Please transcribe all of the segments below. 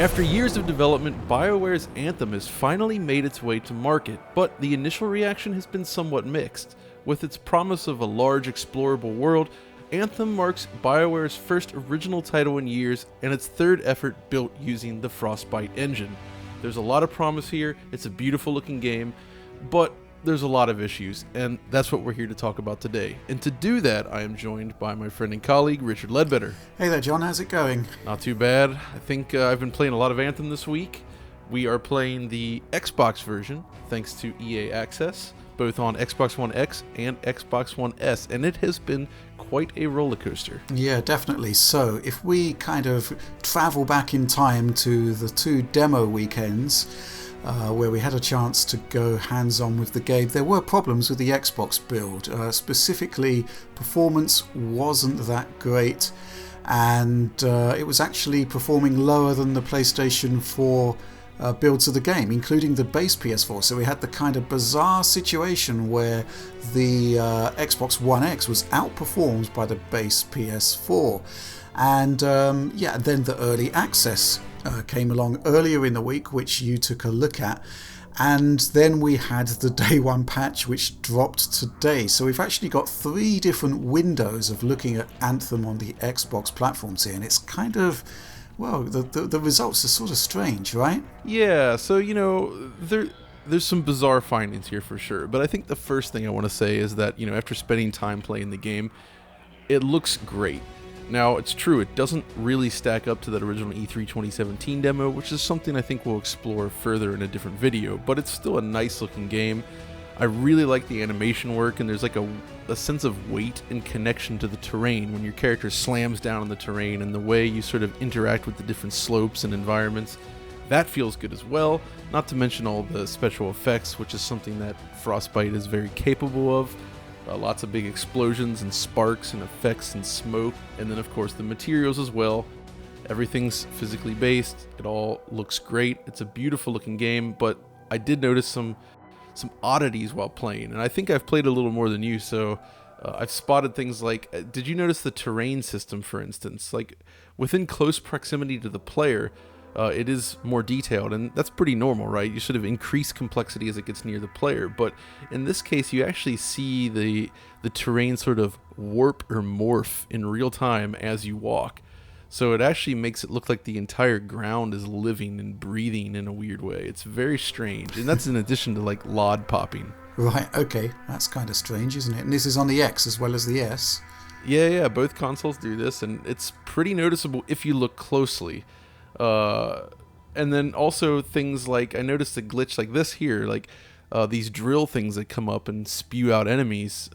After years of development, BioWare's Anthem has finally made its way to market, but the initial reaction has been somewhat mixed. With its promise of a large, explorable world, Anthem marks BioWare's first original title in years and its third effort built using the Frostbite engine. There's a lot of promise here, it's a beautiful looking game, but there's a lot of issues, and that's what we're here to talk about today. And to do that, I am joined by my friend and colleague, Richard Ledbetter. Hey there, John. How's it going? Not too bad. I think I've been playing a lot of Anthem this week. We are playing the Xbox version, thanks to EA Access, both on Xbox One X and Xbox One S, and it has been quite a roller coaster. Yeah, definitely. So, if we kind of travel back in time to the 2 demo weekends, where we had a chance to go hands-on with the game, there were problems with the Xbox build. Specifically, performance wasn't that great, and it was actually performing lower than the PlayStation 4 builds of the game, including the base PS4. So we had the kind of bizarre situation where the Xbox One X was outperformed by the base PS4. And then the early access came along earlier in the week, which you took a look at, and then we had the day one patch which dropped today. So we've actually got 3 different windows of looking at Anthem on the Xbox platforms here, and it's kind of, well, the results are sort of strange, right? Yeah, so there's some bizarre findings here for sure, but I think the first thing I want to say is that, after spending time playing the game, it looks great. Now, it's true, it doesn't really stack up to that original E3 2017 demo, which is something I think we'll explore further in a different video, but it's still a nice looking game. I really like the animation work, and there's like a sense of weight and connection to the terrain when your character slams down on the terrain, and the way you sort of interact with the different slopes and environments. That feels good as well, not to mention all the special effects, which is something that Frostbite is very capable of. Lots of big explosions and sparks and effects and smoke, and then of course the materials as well. Everything's physically based, it all looks great, it's a beautiful looking game, but I did notice some oddities while playing, and I think I've played a little more than you, so I've spotted things like, did you notice the terrain system, for instance? Like, within close proximity to the player, it is more detailed, and that's pretty normal, right? You sort of increase complexity as it gets near the player, but in this case you actually see the terrain sort of warp or morph in real time as you walk. So it actually makes it look like the entire ground is living and breathing in a weird way. It's very strange, and that's in addition to like LOD popping. Right, okay, that's kind of strange, isn't it? And this is on the X as well as the S. Yeah, both consoles do this, and it's pretty noticeable if you look closely. And then also things like, I noticed a glitch like this here, like these drill things that come up and spew out enemies.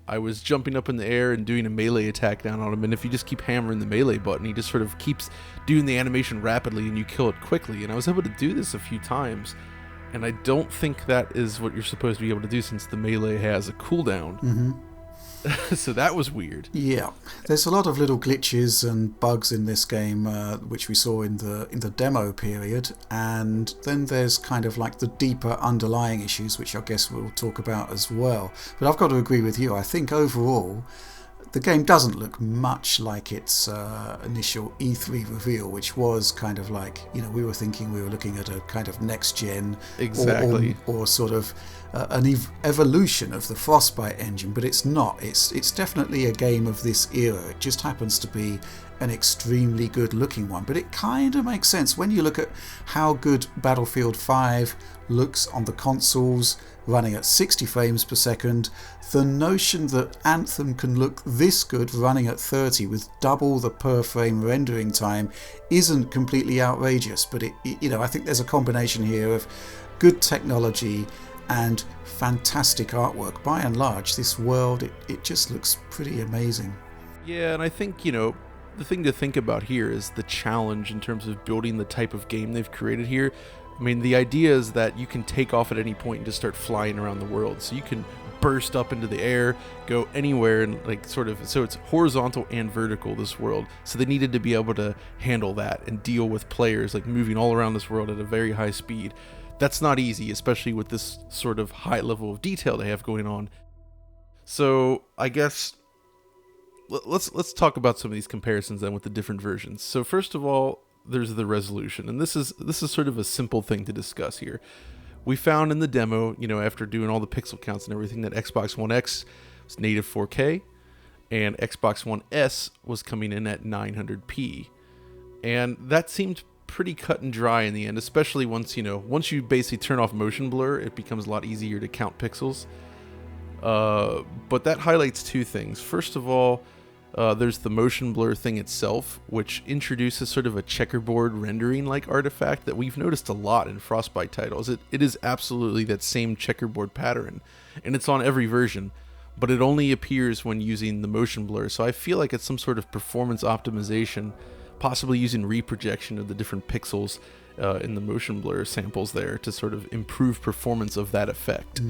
I was jumping up in the air and doing a melee attack down on him, and if you just keep hammering the melee button, he just sort of keeps doing the animation rapidly and you kill it quickly. And I was able to do this a few times, and I don't think that is what you're supposed to be able to do since the melee has a cooldown. Mm-hmm. So that was weird. Yeah, there's a lot of little glitches and bugs in this game, which we saw in the demo period, and then there's kind of like the deeper underlying issues, which I guess we'll talk about as well. But I've got to agree with you. I think overall, the game doesn't look much like its initial E3 reveal, which was kind of like, we were thinking we were looking at a kind of next gen, exactly, or sort of an evolution of the Frostbite engine, but it's not. It's definitely a game of this era. It just happens to be an extremely good looking one, but it kind of makes sense when you look at how good Battlefield 5 looks on the consoles running at 60 frames per second. The notion that Anthem can look this good running at 30 with double the per frame rendering time isn't completely outrageous, but I think there's a combination here of good technology and fantastic artwork. By and large, this world, it just looks pretty amazing. Yeah, and I think, the thing to think about here is the challenge in terms of building the type of game they've created here. I mean, the idea is that you can take off at any point and just start flying around the world. So you can burst up into the air, go anywhere, and so it's horizontal and vertical, this world. So they needed to be able to handle that and deal with players like moving all around this world at a very high speed. That's not easy, especially with this sort of high level of detail they have going on. So I guess let's talk about some of these comparisons then with the different versions. So first of all, there's the resolution, and this is sort of a simple thing to discuss here. We found in the demo, after doing all the pixel counts and everything, that Xbox One X was native 4K, and Xbox One S was coming in at 900p, and that seemed pretty cut and dry in the end, especially once you basically turn off motion blur, it becomes a lot easier to count pixels. But that highlights two things. First of all, there's the motion blur thing itself, which introduces sort of a checkerboard rendering-like artifact that we've noticed a lot in Frostbite titles. It is absolutely that same checkerboard pattern, and it's on every version, but it only appears when using the motion blur, so I feel like it's some sort of performance optimization, possibly using reprojection of the different pixels in the motion blur samples there to sort of improve performance of that effect.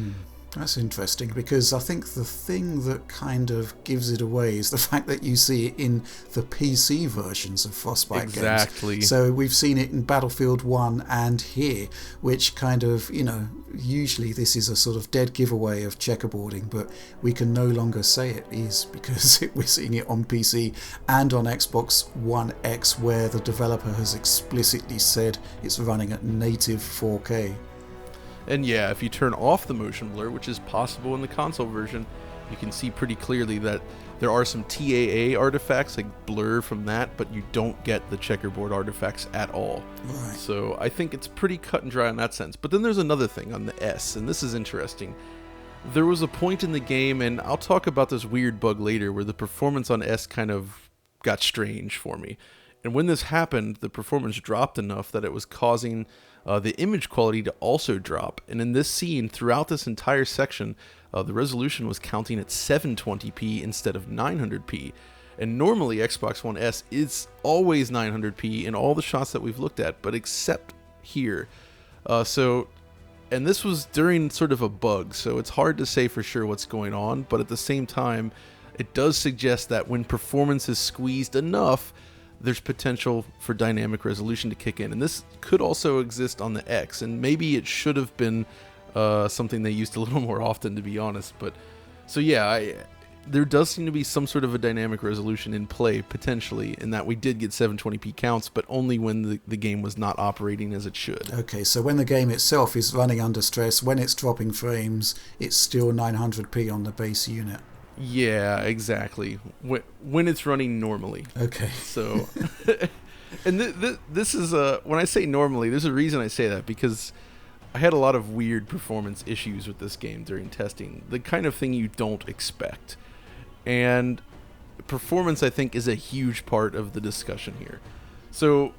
That's interesting, because I think the thing that kind of gives it away is the fact that you see it in the PC versions of Frostbite games. Exactly. So we've seen it in Battlefield 1 and here, which kind of, usually this is a sort of dead giveaway of checkerboarding, but we can no longer say it is, because we're seeing it on PC and on Xbox One X, where the developer has explicitly said it's running at native 4K. And yeah, if you turn off the motion blur, which is possible in the console version, you can see pretty clearly that there are some TAA artifacts, like blur from that, but you don't get the checkerboard artifacts at all. Right. So I think it's pretty cut and dry in that sense. But then there's another thing on the S, and this is interesting. There was a point in the game, and I'll talk about this weird bug later, where the performance on S kind of got strange for me. And when this happened, the performance dropped enough that it was causing the image quality to also drop. And in this scene, throughout this entire section, the resolution was counting at 720p instead of 900p. And normally Xbox One S is always 900p in all the shots that we've looked at, but except here. And this was during sort of a bug, so it's hard to say for sure what's going on, but at the same time, it does suggest that when performance is squeezed enough, there's potential for dynamic resolution to kick in. And this could also exist on the X, and maybe it should have been something they used a little more often, to be honest. But so yeah, there does seem to be some sort of a dynamic resolution in play, potentially, in that we did get 720p counts, but only when the game was not operating as it should. Okay, so when the game itself is running under stress, when it's dropping frames, it's still 900p on the base unit. Yeah, exactly. When it's running normally. Okay. So, and this is when I say normally, there's a reason I say that, because I had a lot of weird performance issues with this game during testing, the kind of thing you don't expect. And performance, I think, is a huge part of the discussion here. So,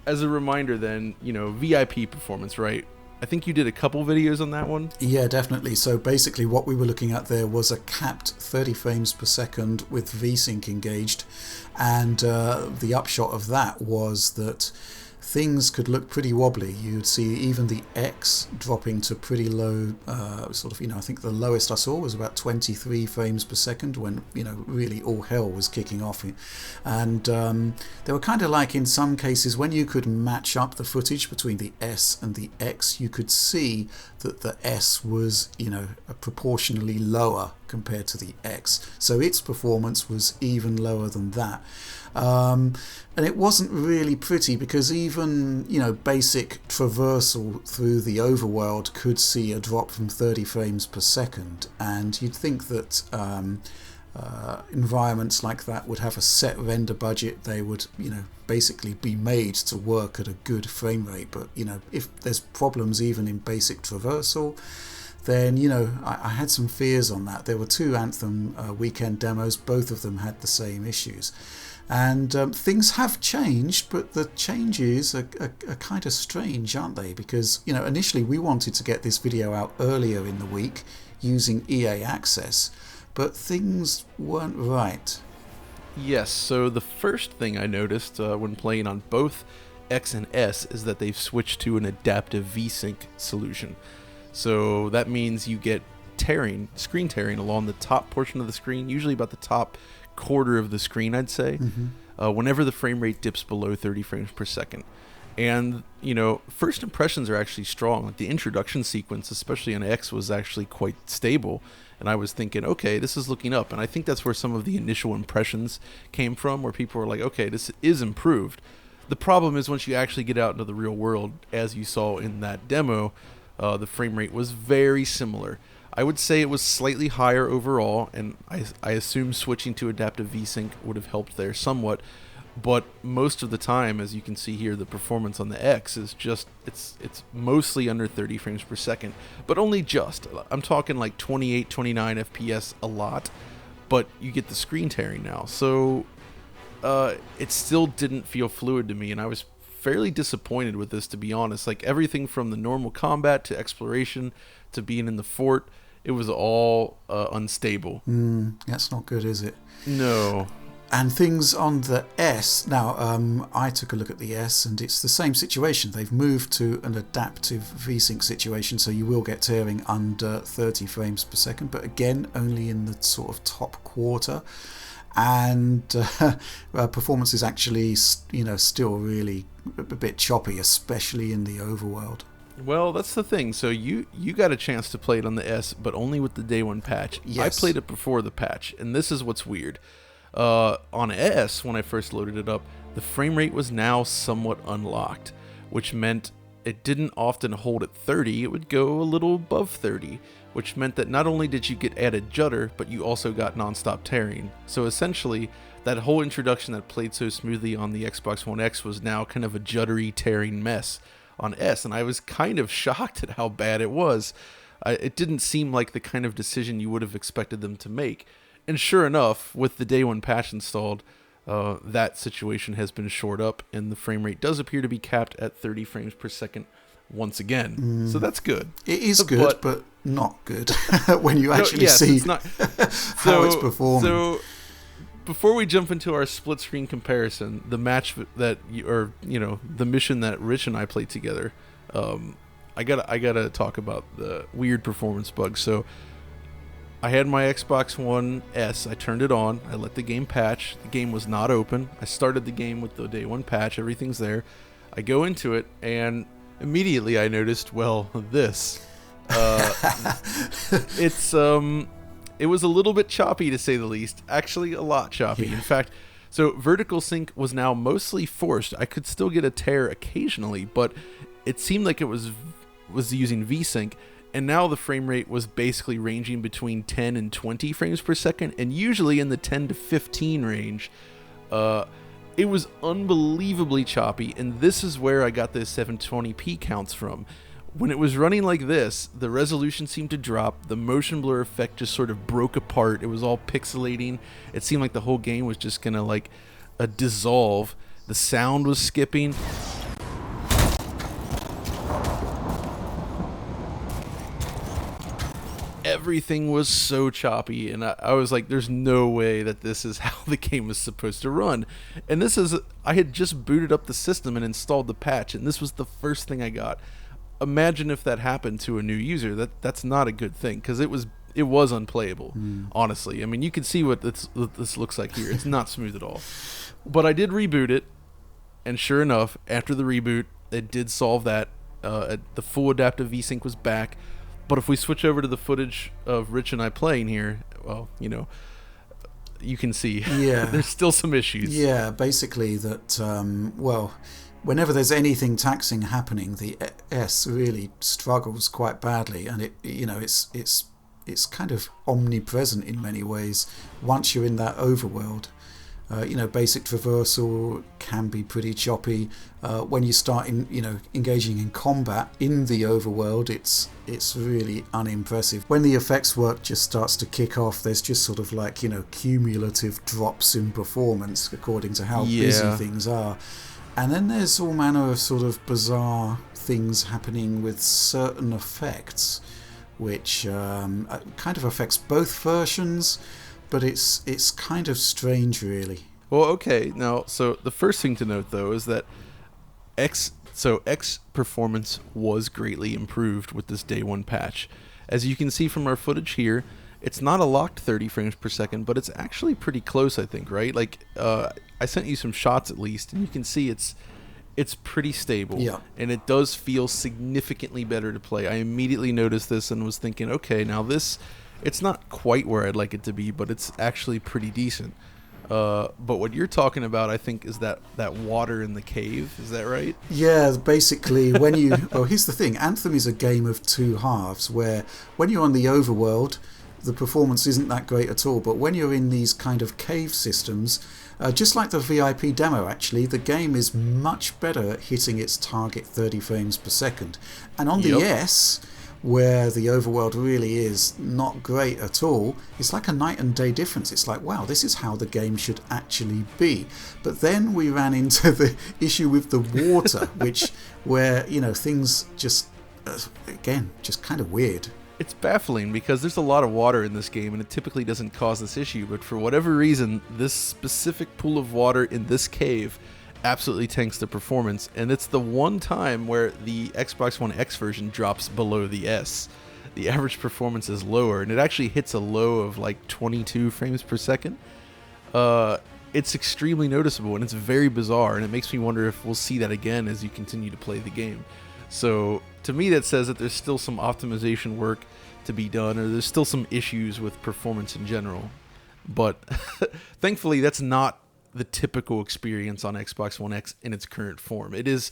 as a reminder then, VIP performance, right? I think you did a couple videos on that one. Yeah, definitely. So basically what we were looking at there was a capped 30 frames per second with VSync engaged. And the upshot of that was that things could look pretty wobbly. You'd see even the X dropping to pretty low, I think the lowest I saw was about 23 frames per second when, really all hell was kicking off. And they were kind of like, in some cases, when you could match up the footage between the S and the X, you could see that the S was, proportionally lower compared to the X. So its performance was even lower than that. And it wasn't really pretty, because even basic traversal through the overworld could see a drop from 30 frames per second, and you'd think that environments like that would have a set render budget. They would basically be made to work at a good frame rate, but if there's problems even in basic traversal, then I had some fears on that. There were two Anthem weekend demos, both of them had the same issues. And things have changed, but the changes are kind of strange, aren't they? Because, initially we wanted to get this video out earlier in the week using EA Access, but things weren't right. Yes, so the first thing I noticed when playing on both X and S is that they've switched to an adaptive VSync solution. So that means you get screen tearing along the top portion of the screen, usually about the top quarter of the screen, I'd say, whenever the frame rate dips below 30 frames per second. And, first impressions are actually strong. Like the introduction sequence, especially on X, was actually quite stable. And I was thinking, okay, this is looking up. And I think that's where some of the initial impressions came from, where people were like, okay, this is improved. The problem is once you actually get out into the real world, as you saw in that demo, the frame rate was very similar. I would say it was slightly higher overall, and I assume switching to adaptive VSync would have helped there somewhat. But most of the time, as you can see here, the performance on the X is just, it's mostly under 30 frames per second, but only just. I'm talking like 28, 29 FPS a lot, but you get the screen tearing now. So it still didn't feel fluid to me, and I was fairly disappointed with this, to be honest. Like everything from the normal combat to exploration to being in the fort, it was all unstable. That's not good, is it? No. And things on the S, now I took a look at the S and it's the same situation. They've moved to an adaptive VSync situation, so you will get tearing under 30 frames per second, but again only in the sort of top quarter. And performance is actually still really a bit choppy, especially in the overworld. Well, that's the thing. So you got a chance to play it on the S, but only with the day one patch. Yes. I played it before the patch, and this is what's weird. On S, when I first loaded it up, the frame rate was now somewhat unlocked, which meant it didn't often hold at 30, it would go a little above 30, which meant that not only did you get added judder, but you also got non-stop tearing. So essentially, that whole introduction that played so smoothly on the Xbox One X was now kind of a juddery, tearing mess on S, and I was kind of shocked at how bad it was. It didn't seem like the kind of decision you would have expected them to make. And sure enough, with the day one patch installed, that situation has been shored up, and the frame rate does appear to be capped at 30 frames per second once again. So that's good. It is good, but not good when you actually see it's not, how it's performing. So before we jump into our split screen comparison, the match that the mission that Rich and I played together, I gotta talk about the weird performance bugs. So I had my Xbox One S, I turned it on, I let the game patch, the game was not open, I started the game with the day one patch, everything's there, I go into it, and immediately I noticed, this. It was a little bit choppy, to say the least, actually a lot choppy. Yeah. In fact, so vertical sync was now mostly forced. I could still get a tear occasionally, but it seemed like it was using VSync. And now the frame rate was basically ranging between 10 and 20 frames per second, and usually in the 10 to 15 range. It was unbelievably choppy, and this is where I got the 720p counts from. When it was running like this, the resolution seemed to drop, the motion blur effect just sort of broke apart, it was all pixelating, it seemed like the whole game was just gonna dissolve, the sound was skipping. Everything was so choppy, and I was like, there's no way that this is how the game was supposed to run. And I had just booted up the system and installed the patch, and this was the first thing I got. Imagine if that happened to a new user. That's not a good thing, because it was unplayable, honestly. I mean, you can see what this looks like here. It's not smooth at all. But I did reboot it, and sure enough, after the reboot, it did solve that. The full adaptive VSync was back. But if we switch over to the footage of Rich and I playing here, well, you can see there's still some issues. Yeah, basically that, whenever there's anything taxing happening, the S really struggles quite badly, and it's kind of omnipresent in many ways once you're in that overworld. Basic traversal can be pretty choppy. When you start engaging in combat in the overworld, it's really unimpressive. When the effects work just starts to kick off, there's just sort of cumulative drops in performance according to how busy things are. And then there's all manner of sort of bizarre things happening with certain effects, which kind of affects both versions. But it's kind of strange, really. Well, okay. Now, so the first thing to note, though, is that X performance was greatly improved with this day one patch. As you can see from our footage here, it's not a locked 30 frames per second, but it's actually pretty close, I think, right? I sent you some shots at least, and you can see it's pretty stable. Yeah. And it does feel significantly better to play. I immediately noticed this and was thinking, okay, now it's not quite where I'd like it to be, but it's actually pretty decent. But what you're talking about, I think, is that water in the cave. Is that right? Yeah, basically, when you... Well, here's the thing. Anthem is a game of two halves, where when you're on the overworld, the performance isn't that great at all. But when you're in these kind of cave systems, just like the VIP demo, actually, the game is much better at hitting its target 30 frames per second. And on the S, where the overworld really is not great at all, it's like a night and day difference. It's like, wow, this is how the game should actually be. But then we ran into the issue with the water, where, you know, things just, again, just kind of weird. It's baffling because there's a lot of water in this game and it typically doesn't cause this issue, but for whatever reason, this specific pool of water in this cave absolutely tanks the performance, and it's the one time where the Xbox One X version drops below the S. The average performance is lower, and it actually hits a low of like 22 frames per second. It's extremely noticeable, and it's very bizarre, and it makes me wonder if we'll see that again as you continue to play the game. So to me, that says that there's still some optimization work to be done, or there's still some issues with performance in general. But thankfully, that's not the typical experience on Xbox One X in its current form. It is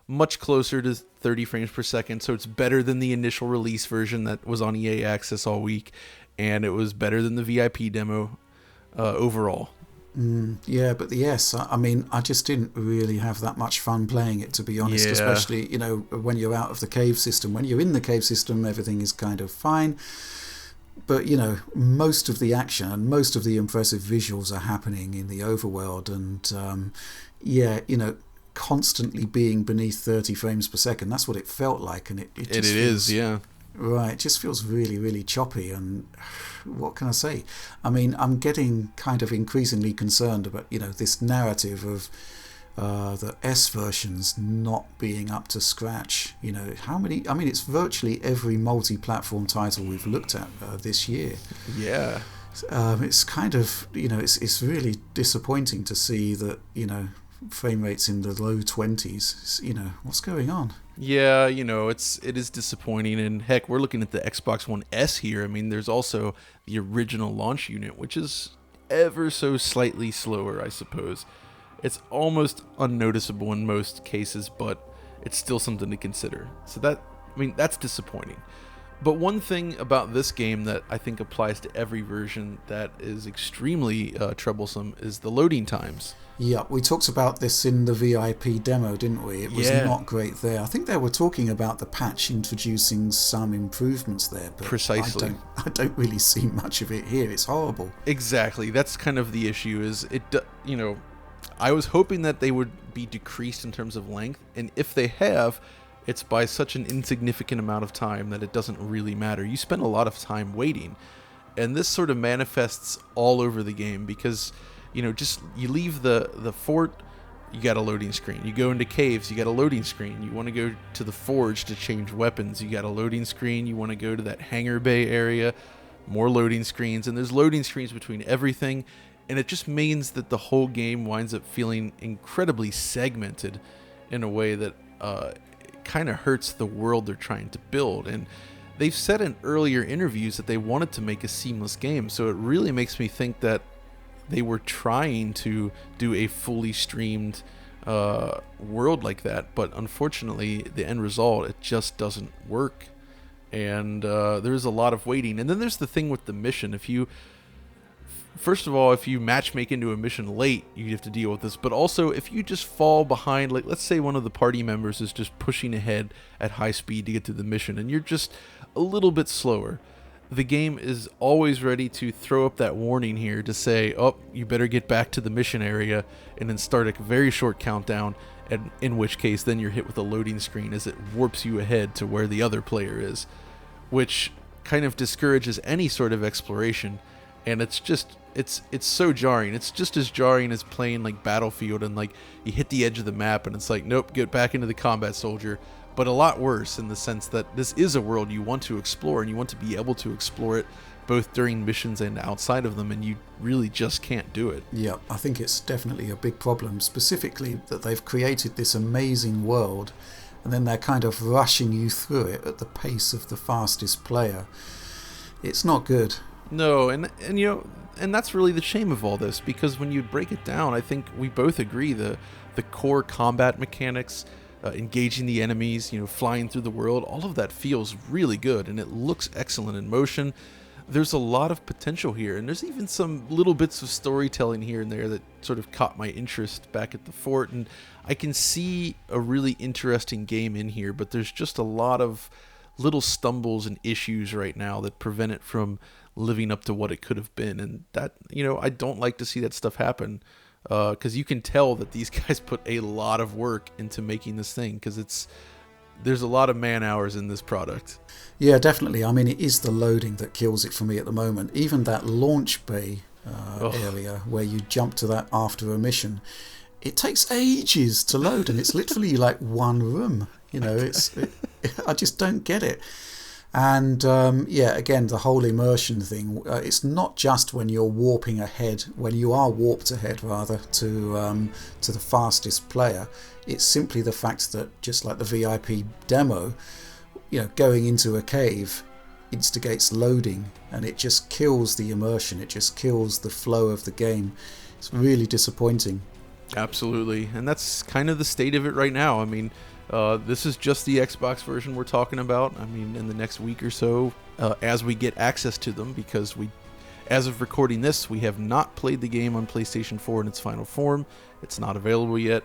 much closer to 30 frames per second, so it's better than the initial release version that was on EA Access all week, and it was better than the VIP demo overall. Yeah, but I mean, I just didn't really have that much fun playing it, to be honest, Yeah. especially, you know, when you're out of the cave system. When you're in the cave system, everything is kind of fine. But, you know, most of the action and most of the impressive visuals are happening in the overworld. And, yeah, you know, constantly being beneath 30 frames per second, that's what it felt like. And it just is, yeah. Right, it just feels really, really choppy. And what can I say? I mean, I'm getting kind of increasingly concerned about, you know, this narrative of the S versions not being up to scratch. You know, how many? I mean, it's virtually every multi-platform title we've looked at this year. Yeah. It's kind of, you know, it's really disappointing to see that, you know, frame rates in the low 20s. You know, what's going on? Yeah, you know, it is disappointing, and heck, we're looking at the Xbox One S here. I mean, there's also the original launch unit, which is ever so slightly slower, I suppose. It's almost unnoticeable in most cases, but it's still something to consider. So that's disappointing. But one thing about this game that I think applies to every version that is extremely troublesome is the loading times. Yeah, we talked about this in the VIP demo, didn't we? It was not great there. I think they were talking about the patch introducing some improvements there, but Precisely. I don't really see much of it here. It's horrible. Exactly. That's kind of the issue. You know, I was hoping that they would be decreased in terms of length, and if they have, it's by such an insignificant amount of time that it doesn't really matter. You spend a lot of time waiting, and this sort of manifests all over the game because, you know, just you leave the fort, you got a loading screen. You go into caves, you got a loading screen. You want to go to the forge to change weapons, you got a loading screen. You want to go to that hangar bay area, more loading screens, and there's loading screens between everything, and it just means that the whole game winds up feeling incredibly segmented in a way that kind of hurts the world they're trying to build. And they've said in earlier interviews that they wanted to make a seamless game, so it really makes me think that they were trying to do a fully streamed world like that, but unfortunately the end result, it just doesn't work, and there's a lot of waiting. And then there's the thing with the mission. First of all, if you matchmake into a mission late, you have to deal with this. But also, if you just fall behind, like let's say one of the party members is just pushing ahead at high speed to get to the mission, and you're just a little bit slower, the game is always ready to throw up that warning here to say, oh, you better get back to the mission area, and then start a very short countdown, and in which case then you're hit with a loading screen as it warps you ahead to where the other player is, which kind of discourages any sort of exploration. And it's so jarring. It's just as jarring as playing like Battlefield and like you hit the edge of the map and it's like, nope, get back into the combat soldier. But a lot worse in the sense that this is a world you want to explore, and you want to be able to explore it both during missions and outside of them, and you really just can't do it. Yeah, I think it's definitely a big problem, specifically that they've created this amazing world and then they're kind of rushing you through it at the pace of the fastest player. It's not good. No, and you know, and that's really the shame of all this, because when you break it down, I think we both agree the core combat mechanics, engaging the enemies, flying through the world, all of that feels really good, and it looks excellent in motion. There's a lot of potential here, and there's even some little bits of storytelling here and there that sort of caught my interest back at the fort, and I can see a really interesting game in here, but there's just a lot of little stumbles and issues right now that prevent it from living up to what it could have been, and that, I don't like to see that stuff happen, because you can tell that these guys put a lot of work into making this thing, because there's a lot of man hours in this product. Yeah, definitely. I mean, it is the loading that kills it for me at the moment. Even that launch bay area where you jump to that after a mission, it takes ages to load, and it's literally like one room. I just don't get it. And again, the whole immersion thing, it's not just when you're warping ahead, when you are warped ahead rather, to the fastest player. It's simply the fact that, just like the VIP demo, going into a cave instigates loading, and it just kills the immersion, it just kills the flow of the game. It's really disappointing. Absolutely, and that's kind of the state of it right now. I mean, this is just the Xbox version we're talking about. I mean, in the next week or so, as we get access to them, because as of recording this, we have not played the game on PlayStation 4 in its final form. It's not available yet,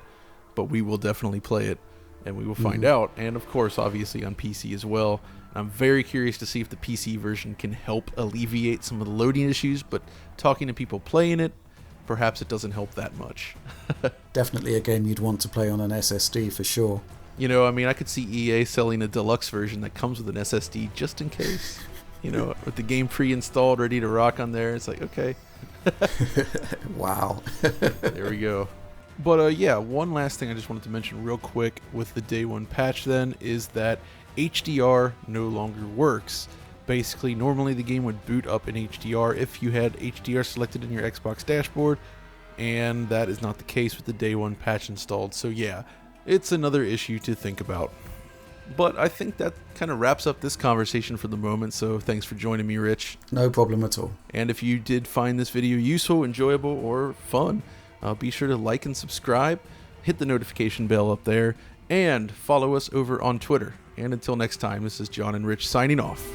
but we will definitely play it, and we will find out. And of course, obviously on PC as well. I'm very curious to see if the PC version can help alleviate some of the loading issues, but talking to people playing it, perhaps it doesn't help that much. Definitely a game you'd want to play on an SSD for sure. I could see EA selling a deluxe version that comes with an SSD just in case. With the game pre-installed, ready to rock on there. It's like, okay. Wow. There we go. But one last thing I just wanted to mention real quick with the day one patch then is that HDR no longer works. Basically, normally the game would boot up in HDR if you had HDR selected in your Xbox dashboard, and that is not the case with the day one patch installed. So yeah, it's another issue to think about. But I think that kind of wraps up this conversation for the moment, so thanks for joining me, Rich. No problem at all. And if you did find this video useful, enjoyable, or fun, be sure to like and subscribe, hit the notification bell up there, and follow us over on Twitter. And until next time, this is John and Rich signing off.